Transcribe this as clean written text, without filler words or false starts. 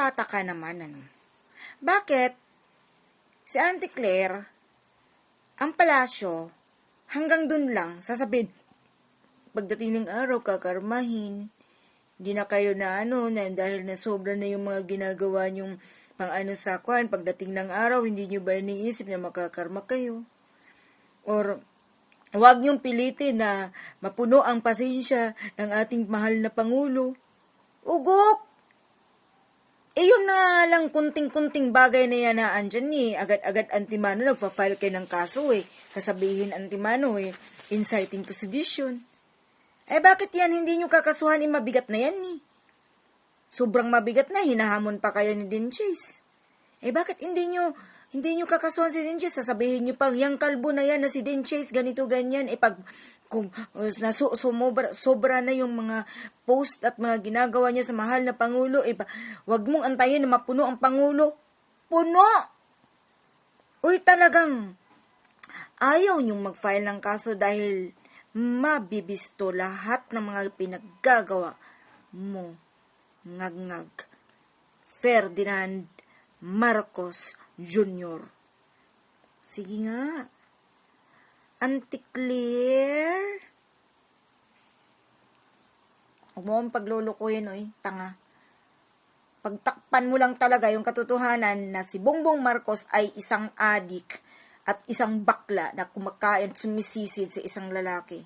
nagtataka naman, ano? Bakit si Auntie Claire, ang palasyo, hanggang dun lang, sasabihin, pagdating ng araw, kakarmahin, hindi na kayo na dahil na sobra na yung mga ginagawa nyong sa kwan, pagdating ng araw, hindi nyo ba iniisip na makakarma kayo? Or, huwag nyong pilitin na mapuno ang pasensya ng ating mahal na Pangulo. Ugok! Yun na lang kunting-kunting bagay na yan na andyan agad-agad antimano, nagpa-file kayo ng kaso Kasabihin antimano inciting to sedition. Bakit yan hindi nyo kakasuhan mabigat na yan Sobrang mabigat na, hinahamon pa kayo ni Dean Chase. Bakit hindi nyo kakasuhan si Dean Chase? Sasabihin nyo pang, yung kalbo na yan na si Dean Chase, ganito, ganyan. Pag kung sobra na yung mga post at mga ginagawa niya sa mahal na Pangulo, wag mong antayin na mapuno ang Pangulo. Puno! Uy, talagang ayaw nyong mag-file ng kaso dahil mabibisto lahat ng mga pinaggagawa mo. Ngag-ngag. Ferdinand Marcos Jr. Sige nga. Auntie Claire? Huwag mo akong paglulukuyin, tanga. Pagtakpan mo lang talaga yung katotohanan na si Bongbong Marcos ay isang adik at isang bakla na kumakain at sumisisid sa isang lalaki.